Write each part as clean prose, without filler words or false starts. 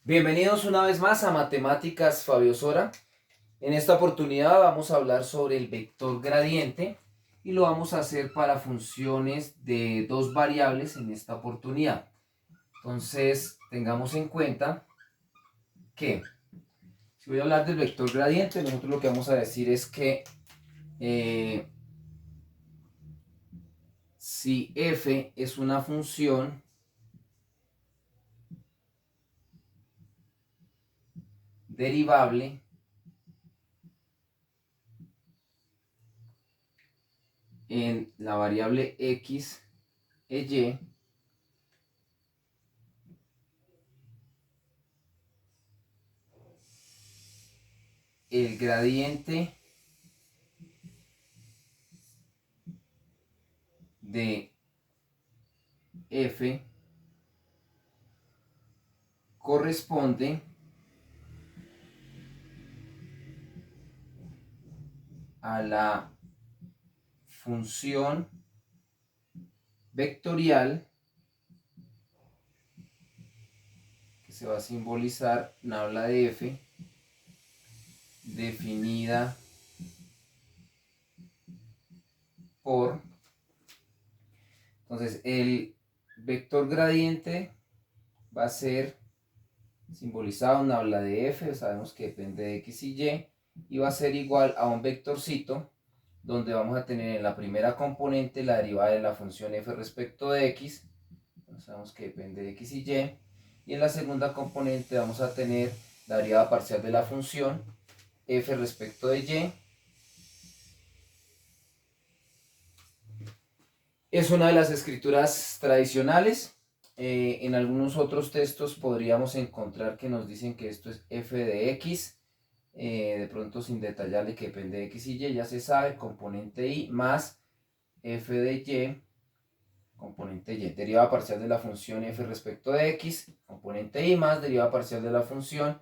Bienvenidos una vez más a Matemáticas Fabio Sora. En esta oportunidad vamos a hablar sobre el vector gradiente y lo vamos a hacer para funciones de dos variables en esta oportunidad. Entonces, tengamos en cuenta que si voy a hablar del vector gradiente, nosotros lo que vamos a decir es que si f es una función derivable en la variable x e y, el gradiente de f corresponde a la función vectorial que se va a simbolizar en habla de f definida por, entonces el vector gradiente va a ser simbolizado en habla de f, sabemos que depende de x y va a ser igual a un vectorcito donde vamos a tener en la primera componente la derivada de la función f respecto de x, sabemos que depende de x y en la segunda componente vamos a tener la derivada parcial de la función f respecto de y. Es una de las escrituras tradicionales. En algunos otros textos podríamos encontrar que nos dicen que esto es f de x, de pronto sin detallarle que depende de x y, ya se sabe, componente y más f de y, componente y, derivada parcial de la función f respecto de x, componente y más derivada parcial de la función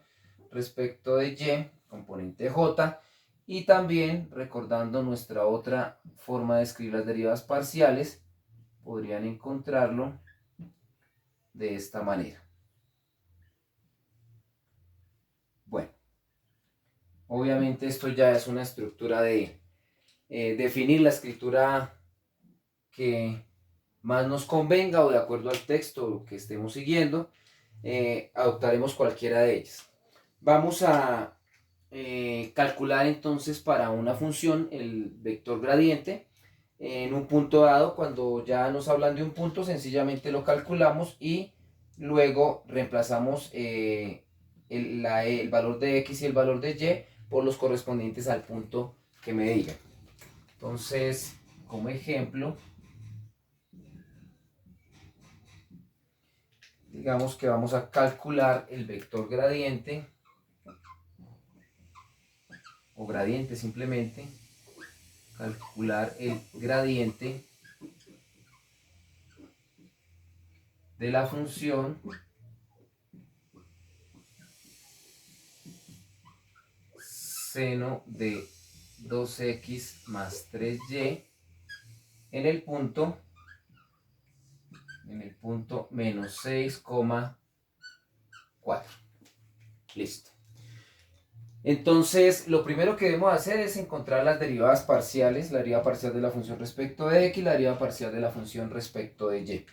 respecto de y, componente j, y también recordando nuestra otra forma de escribir las derivadas parciales, podrían encontrarlo de esta manera. Bueno, obviamente esto ya es una estructura de definir la escritura que más nos convenga o de acuerdo al texto que estemos siguiendo, adoptaremos cualquiera de ellas. Vamos a calcular entonces para una función el vector gradiente en un punto dado. Cuando ya nos hablan de un punto, sencillamente lo calculamos y luego reemplazamos el valor de x y el valor de y por los correspondientes al punto que me digan. Entonces, como ejemplo, digamos que vamos a calcular el vector gradiente o gradiente simplemente, calcular el gradiente de la función seno de 2x más 3y en el punto menos 6,4. Listo. Entonces, lo primero que debemos hacer es encontrar las derivadas parciales, la derivada parcial de la función respecto de x, la derivada parcial de la función respecto de y.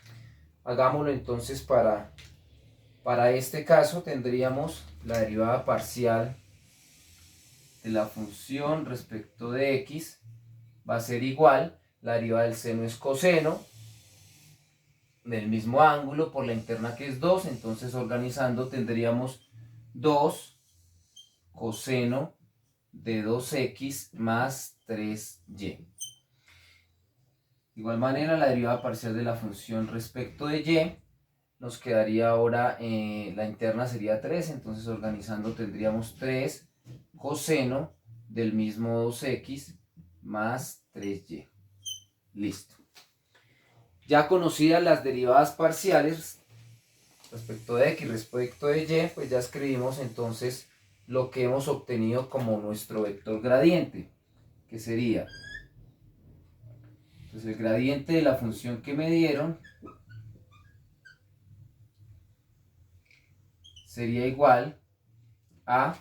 Hagámoslo entonces para este caso. Tendríamos la derivada parcial de la función respecto de x va a ser igual, la derivada del seno es coseno del mismo ángulo por la interna que es 2, entonces organizando tendríamos 2 coseno de 2x más 3y. De igual manera, la derivada parcial de la función respecto de y nos quedaría ahora, la interna sería 3, entonces organizando tendríamos 3 coseno del mismo 2x más 3y. Listo. Ya conocidas las derivadas parciales respecto de x, respecto de y, pues ya escribimos entonces lo que hemos obtenido como nuestro vector gradiente, que sería, pues el gradiente de la función que me dieron sería igual a,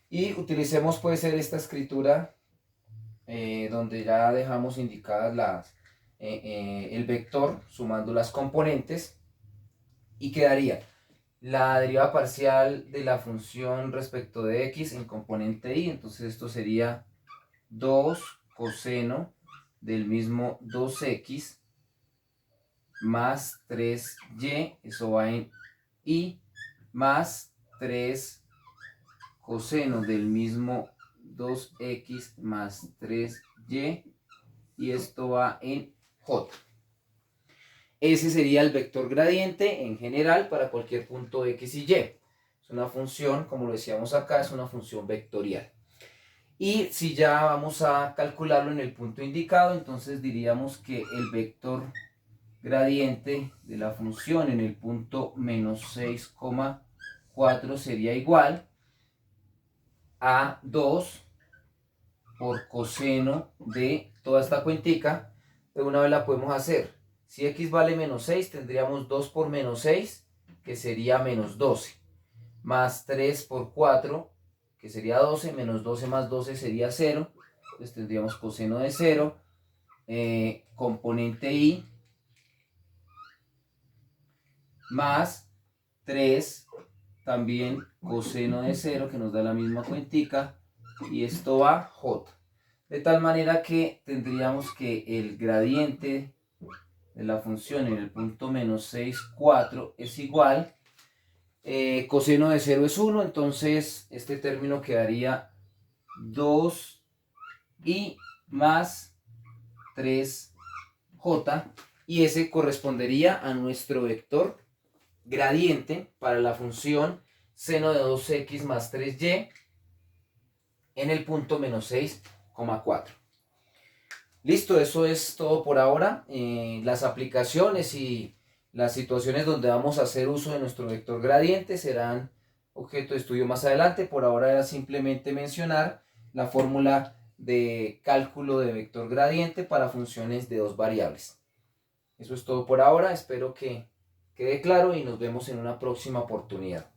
y utilicemos puede ser esta escritura donde ya dejamos indicadas el vector sumando las componentes, y quedaría la derivada parcial de la función respecto de x en componente y. Entonces esto sería 2 coseno del mismo 2x más 3y, eso va en y, más 3 coseno del mismo 2x más 3y, y esto va en j. Ese sería el vector gradiente en general para cualquier punto x y y. Es una función, como lo decíamos acá, es una función vectorial. Y si ya vamos a calcularlo en el punto indicado, entonces diríamos que el vector gradiente de la función en el punto menos 6,4 sería igual a 2 por coseno de toda esta cuentica. De una vez la podemos hacer. Si x vale menos 6, tendríamos 2 por menos 6, que sería menos 12, más 3 por 4, que sería 12, menos 12 más 12 sería 0. Entonces tendríamos coseno de 0, componente y, más 3, también coseno de 0, que nos da la misma cuentica, y esto va j. De tal manera que tendríamos que el gradiente de la función en el punto menos 6,4 es igual, coseno de 0 es 1, entonces este término quedaría 2i más 3j, y ese correspondería a nuestro vector gradiente para la función seno de 2x más 3y en el punto menos 6,4. Listo, eso es todo por ahora. Las aplicaciones y las situaciones donde vamos a hacer uso de nuestro vector gradiente serán objeto de estudio más adelante. Por ahora era simplemente mencionar la fórmula de cálculo de vector gradiente para funciones de dos variables. Eso es todo por ahora. Espero que quede claro y nos vemos en una próxima oportunidad.